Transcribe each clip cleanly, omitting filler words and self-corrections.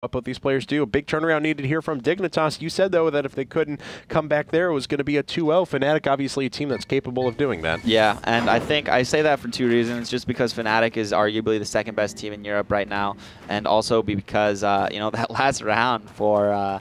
what both these players do. A big turnaround needed here from Dignitas. You said, though, that if they couldn't come back there, it was going to be a 2-0. fnatic, obviously, a team that's capable of doing that. Yeah, and I think I say that for two reasons. Just because fnatic is arguably the second best team in Europe right now, and also because, you know, that last round for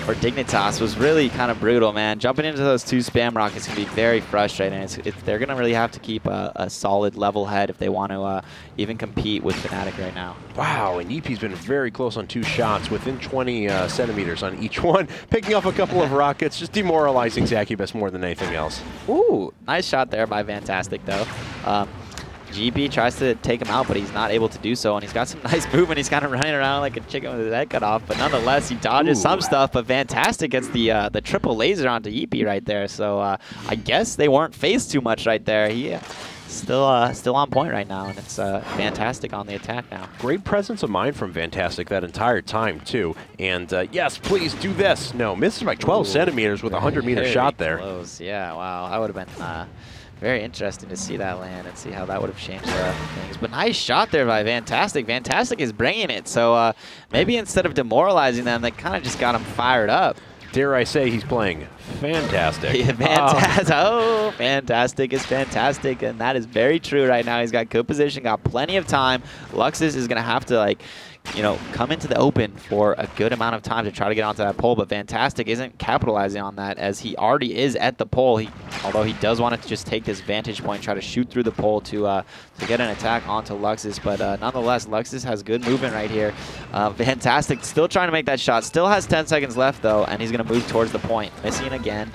Dignitas was really kind of brutal, man. Jumping into those two spam rockets can be very frustrating. They're going to really have to keep a solid level head if they want to even compete with fnatic right now. Wow, and Yeepee's been very close on two shots, within 20 centimeters on each one, picking off a couple of rockets, just demoralizing Zakubus more than anything else. Ooh, nice shot there by fnatic, though. GB tries to take him out, but he's not able to do so, and he's got some nice movement. He's kind of running around like a chicken with his head cut off, but nonetheless, he dodges some stuff, but fnatic gets the triple laser onto Yeepee right there, so I guess they weren't phased too much right there. He still on point right now, and it's fnatic on the attack now. Great presence of mind from fnatic that entire time, too. And yes, please do this. No, misses by 12 centimeters with a 100-meter shot there. Close. Yeah, wow. That would have been very interesting to see that land and see how that would have changed things. But nice shot there by fnatic. fnatic is bringing it. So maybe instead of demoralizing them, they kind of just got him fired up. Dare I say he's playing fantastic. Oh, fantastic is fantastic, and that is very true right now. He's got good position, got plenty of time. Luxus is going to have to, like, you know, come into the open for a good amount of time to try to get onto that pole, but fnatic isn't capitalizing on that as he already is at the pole. Although he does want to just take this vantage point, try to shoot through the pole to get an attack onto Luxus, but nonetheless, Luxus has good movement right here. fnatic still trying to make that shot, still has 10 seconds left though, and he's going to move towards the point. Missing again.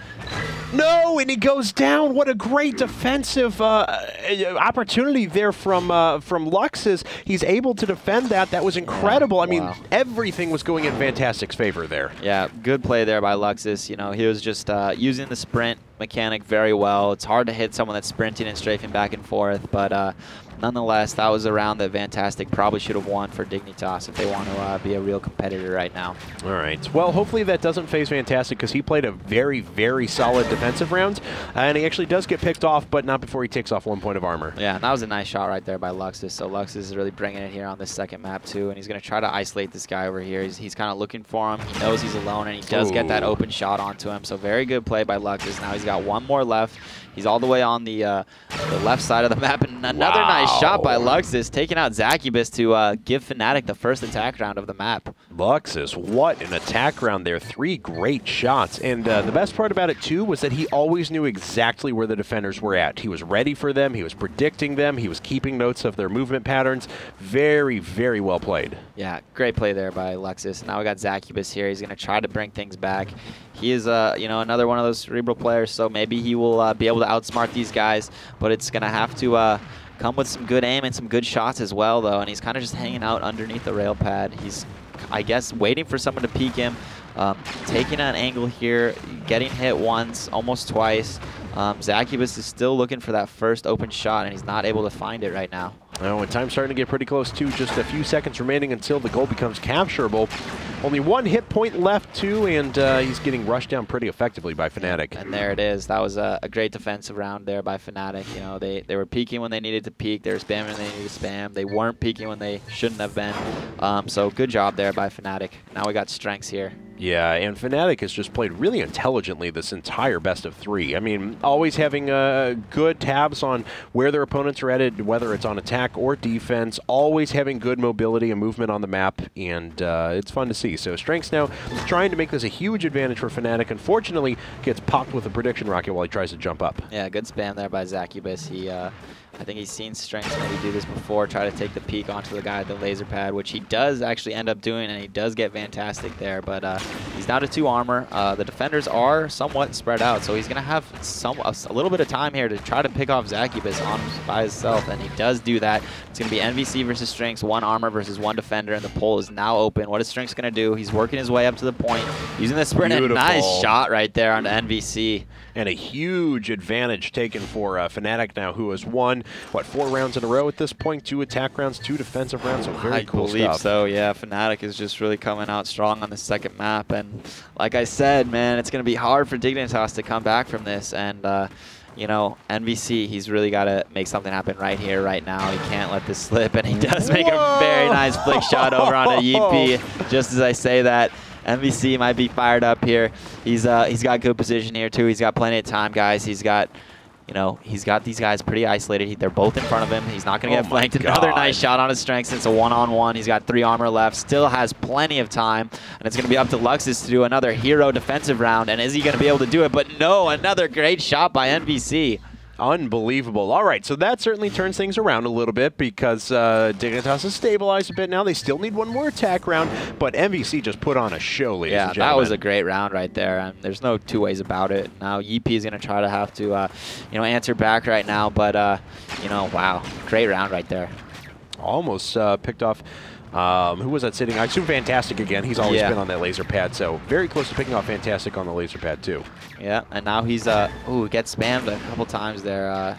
No, and he goes down. What a great defensive opportunity there from Luxus. He's able to defend that. That was incredible. Yeah, I mean, everything was going in fnatic's favor there. Yeah, good play there by Luxus. You know, he was just using the sprint mechanic very well. It's hard to hit someone that's sprinting and strafing back and forth, but nonetheless, that was a round that fnatic probably should have won for Dignitas if they want to be a real competitor right now. All right. Well, hopefully that doesn't phase fnatic because he played a very, very solid defensive round, and he actually does get picked off, but not before he takes off 1 point of armor. Yeah, and that was a nice shot right there by Luxus. So Luxus is really bringing it here on this second map too, and he's going to try to isolate this guy over here. He's kind of looking for him. He knows he's alone, and he does get that open shot onto him. So very good play by Luxus. Now he's got 1 more left. He's all the way on the left side of the map, and another nice shot by Luxus, taking out Zakubus to give fnatic the first attack round of the map. Luxus, what an attack round there. 3 great shots, and the best part about it, too, was that he always knew exactly where the defenders were at. He was ready for them, he was predicting them, he was keeping notes of their movement patterns. Very, very well played. Yeah, great play there by Luxus. Now we got Zakubus here. He's going to try to bring things back. He is, you know, another one of those cerebral players, so maybe he will be able to outsmart these guys, but it's going to have to come with some good aim and some good shots as well, though, and he's kind of just hanging out underneath the rail pad. He's, I guess, waiting for someone to peek him, taking an angle here, getting hit once, almost twice. Zakubus is still looking for that first open shot, and he's not able to find it right now. Oh, and time's starting to get pretty close, too. Just a few seconds remaining until the goal becomes capturable. Only 1 hit point left, too, and he's getting rushed down pretty effectively by fnatic. And there it is. That was a great defensive round there by fnatic. You know, they were peeking when they needed to peek. They were spamming when they needed to spam. They weren't peeking when they shouldn't have been. So good job there by fnatic. Now we got strengths here. Yeah, and fnatic has just played really intelligently this entire best of 3. I mean, always having good tabs on where their opponents are at, whether it's on attack or defense, always having good mobility and movement on the map, and it's fun to see. So strengths now trying to make this a huge advantage for fnatic. Unfortunately, gets popped with a prediction rocket while he tries to jump up. Yeah, good spam there by Zakubus. I think he's seen strengths maybe do this before, try to take the peek onto the guy at the laser pad, which he does actually end up doing, and he does get fnatic there, but he's down to 2 armor. The defenders are somewhat spread out, so he's going to have a little bit of time here to try to pick off Zakubus by himself, and he does do that. It's going to be NVC versus strengths, 1 armor versus 1 defender, and the pole is now open. What is strengths going to do? He's working his way up to the point, using the sprint, and nice shot right there on the NVC. And a huge advantage taken for fnatic now, who has won, what, 4 rounds in a row at this point? 2 attack rounds, 2 defensive rounds, so very cool stuff. I believe so, yeah. fnatic is just really coming out strong on the second map, and like I said, man, it's going to be hard for Dignitas to come back from this, and you know, NVC, he's really got to make something happen right here, right now. He can't let this slip, and he does make a very nice flick shot over onto Yeepy. Just as I say that, MVC might be fired up here. He's got good position here too. He's got plenty of time, guys. He's got, you know, he's got these guys pretty isolated. They're both in front of him. He's not going to get flanked. Another nice shot on his strengths. It's a one-on-one. He's got 3 armor left. Still has plenty of time. And it's going to be up to Luxus to do another hero defensive round. And is he going to be able to do it? But no, another great shot by NVC. Unbelievable. All right, so that certainly turns things around a little bit because Dignitas has stabilized a bit now. They still need one more attack round, but MVC just put on a show, ladies and gentlemen. That was a great round right there, and there's no two ways about it. Now Yeepy is going to try to have to, you know, answer back right now, but, you know, wow, great round right there. Almost picked off. Who was that sitting? I assume Fantastic again. He's always been on that laser pad, so very close to picking off Fantastic on the laser pad too. Yeah, and now he's gets spammed a couple times there.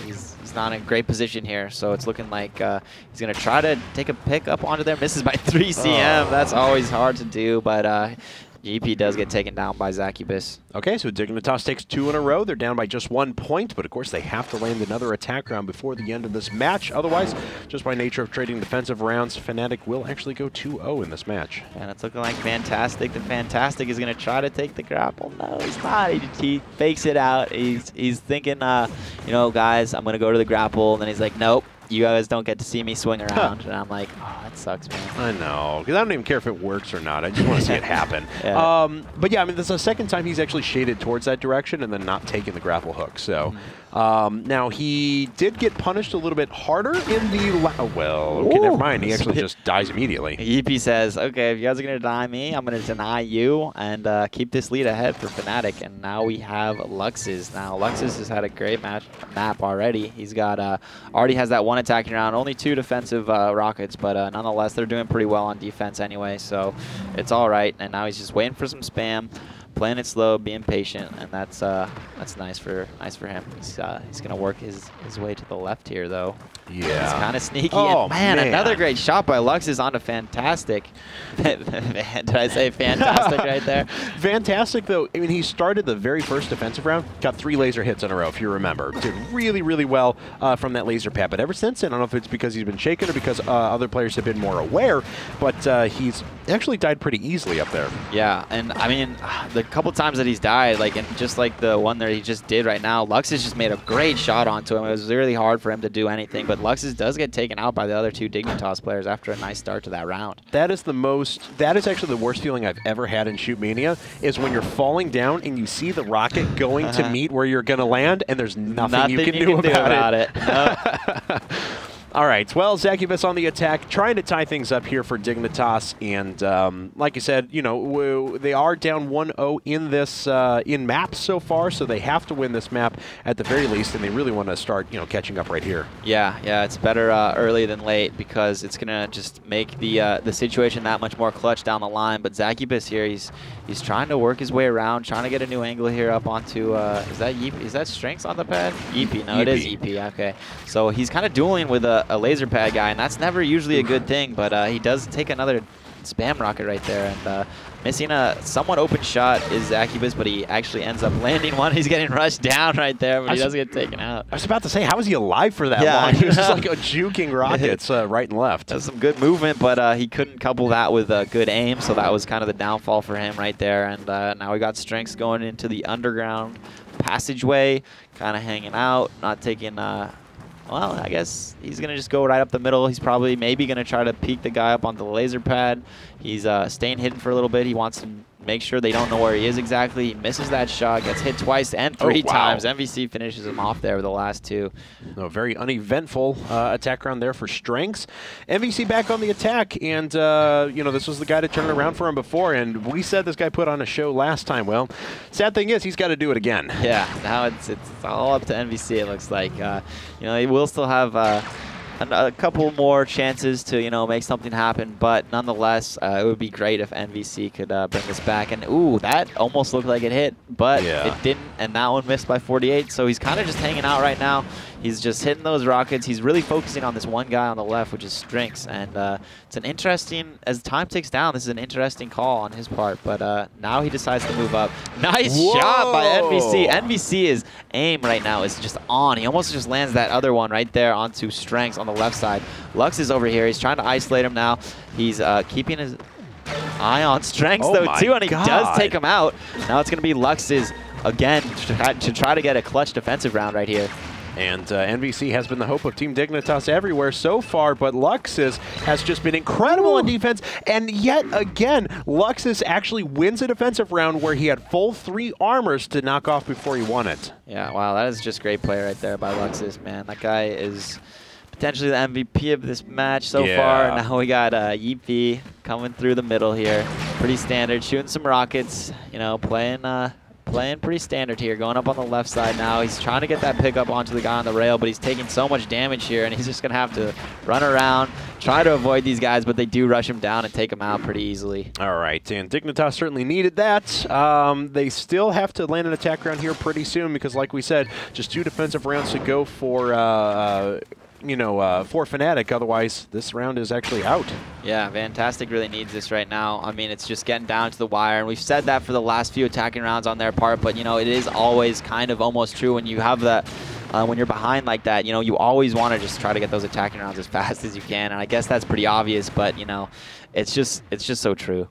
He's not in a great position here, so it's looking like he's gonna try to take a pick up onto there. Misses by 3 cm. That's always hard to do, but GP does get taken down by Zacubus. Okay, so Dignitas takes 2 in a row. They're down by just 1 point, but of course they have to land another attack round before the end of this match. Otherwise, just by nature of trading defensive rounds, fnatic will actually go 2-0 in this match. And it's looking like Fantastic. The Fantastic is going to try to take the grapple. No, he's not. He fakes it out. He's thinking, you know, guys, I'm going to go to the grapple. And then he's like, nope. You guys don't get to see me swing around. And I'm like, oh, that sucks, man. I know, because I don't even care if it works or not. I just want to see it happen. But yeah, I mean, this is the second time he's actually shaded towards that direction and then not taking the grapple hook. So now he did get punished a little bit harder in the well, okay, never mind. He actually just dies immediately. EP says, okay, if you guys are going to deny me, I'm going to deny you and keep this lead ahead for fnatic. And now we have Luxus. Now, Luxus has had a great map already. He's got already has that one attacking round, only 2 defensive rockets, but nonetheless, they're doing pretty well on defense anyway, so it's all right. And now he's just waiting for some spam, playing it slow, being patient, and that's nice for him. He's gonna work his way to the left here though. Yeah, it's kind of sneaky. Oh, and man, another great shot by Luxus onto Fantastic. Did I say Fantastic right there? Fantastic though. I mean, he started the very first defensive round, got 3 laser hits in a row, if you remember. Did really, really well from that laser pad. But ever since then, I don't know if it's because he's been shaken or because other players have been more aware, but he's actually died pretty easily up there. Yeah, and I mean, the couple times that he's died, like, and just like the one that he just did right now, Luxus just made a great shot onto him. It was really hard for him to do anything, but Luxus does get taken out by the other 2 Dignitas players after a nice start to that round. That is actually the worst feeling I've ever had in Shootmania, is when you're falling down and you see the rocket going to meet where you're going to land, and there's nothing you can do about it. Nope. All right, well, Zacubus on the attack, trying to tie things up here for Dignitas, and like I said, you know, they are down 1-0 in this in maps so far, so they have to win this map at the very least, and they really want to start, you know, catching up right here. Yeah, it's better early than late because it's gonna just make the situation that much more clutch down the line. But Zacubus here, he's trying to work his way around, trying to get a new angle here up onto is that Yeepy? Is that strengths on the pad? Yeepy, no, Yeepy. It is Yeepy. Okay, so he's kind of dueling with a laser pad guy, and that's never usually a good thing, but he does take another spam rocket right there, and missing a somewhat open shot is Zacubus, but he actually ends up landing one. He's getting rushed down right there, but he does get taken out. I was about to say, how was he alive for that long? He was just like juking rockets right and left. That's some good movement, but he couldn't couple that with good aim, so that was kind of the downfall for him right there. And now we got strengths going into the underground passageway, kind of hanging out, not taking well, I guess he's going to just go right up the middle. He's probably maybe going to try to peek the guy up onto the laser pad. He's staying hidden for a little bit. He wants to make sure they don't know where he is exactly. He misses that shot, gets hit twice and 3 times. MVC finishes him off there with the last 2. No, very uneventful attack round there for strengths. MVC back on the attack, and you know, this was the guy to turn it around for him before, and we said this guy put on a show last time. Well, sad thing is he's got to do it again. Yeah, now it's all up to MVC, it looks like. You know, he will still have a couple more chances to, you know, make something happen, but nonetheless, it would be great if MVC could bring this back. And ooh, that almost looked like it hit, but it didn't, and that one missed by 48. So he's kind of just hanging out right now. He's just hitting those rockets. He's really focusing on this one guy on the left, which is Strynx. And it's an interesting, as time ticks down, this is an interesting call on his part. But now he decides to move up. Nice shot by NVC. NVC's aim right now is just on. He almost just lands that other one right there onto Strynx on the left side. Lux is over here. He's trying to isolate him now. He's keeping his eye on Strynx though too, and he does take him out. Now it's going to be Lux's again to try to get a clutch defensive round right here. And NVC has been the hope of Team Dignitas everywhere so far, but Luxus has just been incredible on defense. And yet again, Luxus actually wins a defensive round where he had full 3 armors to knock off before he won it. Yeah, wow, that is just great play right there by Luxus, man. That guy is potentially the MVP of this match so far. Now we got Yeepy coming through the middle here. Pretty standard, shooting some rockets, you know, playing pretty standard here, going up on the left side now. He's trying to get that pickup onto the guy on the rail, but he's taking so much damage here, and he's just going to have to run around, try to avoid these guys, but they do rush him down and take him out pretty easily. All right, and Dignitas certainly needed that. They still have to land an attack round here pretty soon because, like we said, just 2 defensive rounds to go for for fnatic. Otherwise, this round is actually out. Yeah, Fantastic really needs this right now. I mean, it's just getting down to the wire, and we've said that for the last few attacking rounds on their part, but, you know, it is always kind of almost true when you have that, when you're behind like that, you know, you always want to just try to get those attacking rounds as fast as you can, and I guess that's pretty obvious, but, you know, it's just so true.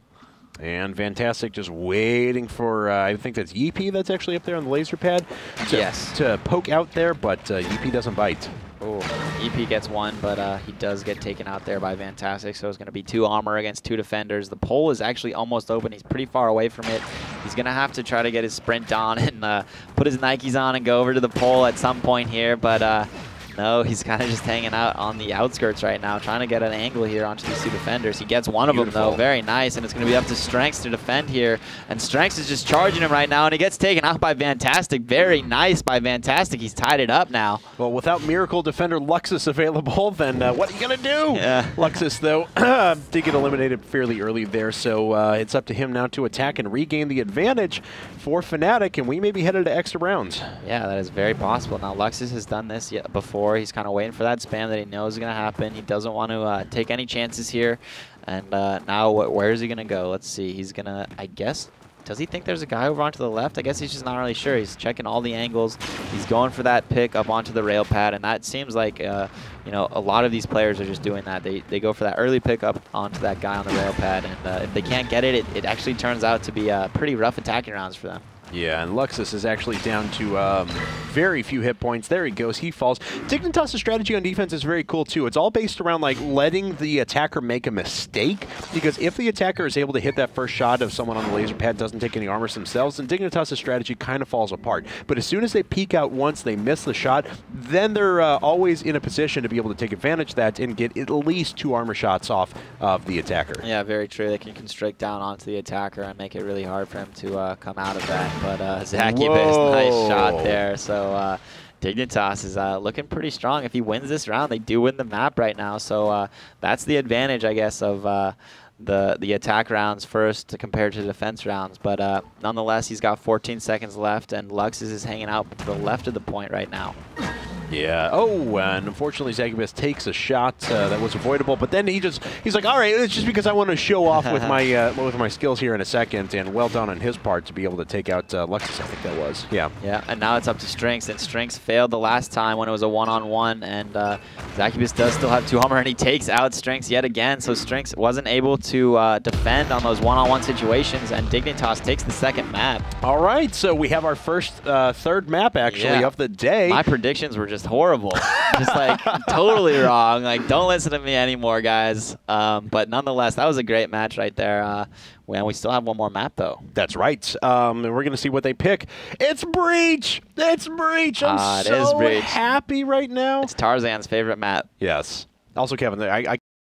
And Fantastic just waiting for, I think that's Yeepy that's actually up there on the laser pad to poke out there, but Yeepy doesn't bite. Oh, EP gets one, but he does get taken out there by Fantastic, so it's going to be 2 armor against 2 defenders. The pole is actually almost open. He's pretty far away from it. He's going to have to try to get his sprint on and put his Nikes on and go over to the pole at some point here, but no, he's kind of just hanging out on the outskirts right now, trying to get an angle here onto these 2 defenders. He gets one of them, though. Very nice, and it's going to be up to Strynx to defend here. And Strynx is just charging him right now, and he gets taken out by Fantastic. Very nice by Fantastic. He's tied it up now. Well, without Miracle Defender Luxus available, then what are you going to do? Yeah. Luxus, though, did get eliminated fairly early there, so it's up to him now to attack and regain the advantage for fnatic, and we may be headed to extra rounds. Yeah, that is very possible. Now, Luxus has done this before. He's kind of waiting for that spam that he knows is going to happen. He doesn't want to take any chances here. And now where is he going to go? Let's see. He's going to, I guess, does he think there's a guy over onto the left? I guess he's just not really sure. He's checking all the angles. He's going for that pick up onto the rail pad. And that seems like, you know, a lot of these players are just doing that. They go for that early pick up onto that guy on the rail pad. And if they can't get it, it actually turns out to be pretty rough attacking rounds for them. Yeah, and Luxus is actually down to very few hit points. There he goes. He falls. Dignitas' strategy on defense is very cool, too. It's all based around, like, letting the attacker make a mistake, because if the attacker is able to hit that first shot of someone on the laser pad, doesn't take any armors themselves, then Dignitas' strategy kind of falls apart. But as soon as they peek out once, they miss the shot, then they're always in a position to be able to take advantage of that and get at least 2 armor shots off of the attacker. Yeah, very true. They can constrict down onto the attacker and make it really hard for him to come out of that. But Zacubus, nice shot there. So Dignitas is looking pretty strong. If he wins this round, they do win the map right now. So that's the advantage, I guess, of the attack rounds first compared to defense rounds. But nonetheless, he's got 14 seconds left, and Luxus is hanging out to the left of the point right now. Yeah. Oh, and unfortunately, Zacubus takes a shot that was avoidable. But then he's like, all right, it's just because I want to show off with my skills here in a second. And well done on his part to be able to take out Luxus, I think that was. Yeah. Yeah. And now it's up to Strynx, and Strynx failed the last time when it was a one-on-one. And Zacubus does still have 2 armor, and he takes out Strynx yet again. So Strynx wasn't able to defend on those one-on-one situations, and Dignitas takes the 2nd map. All right. So we have our first third map actually of the day. My predictions were just horrible. Just like totally wrong. Like, don't listen to me anymore, guys. But nonetheless, that was a great match right there. We still have one more map, though. That's right. And we're going to see what they pick. It's Breach! It's Breach! I'm so happy right now. It's Tarzan's favorite map. Yes. Also, Kevin, I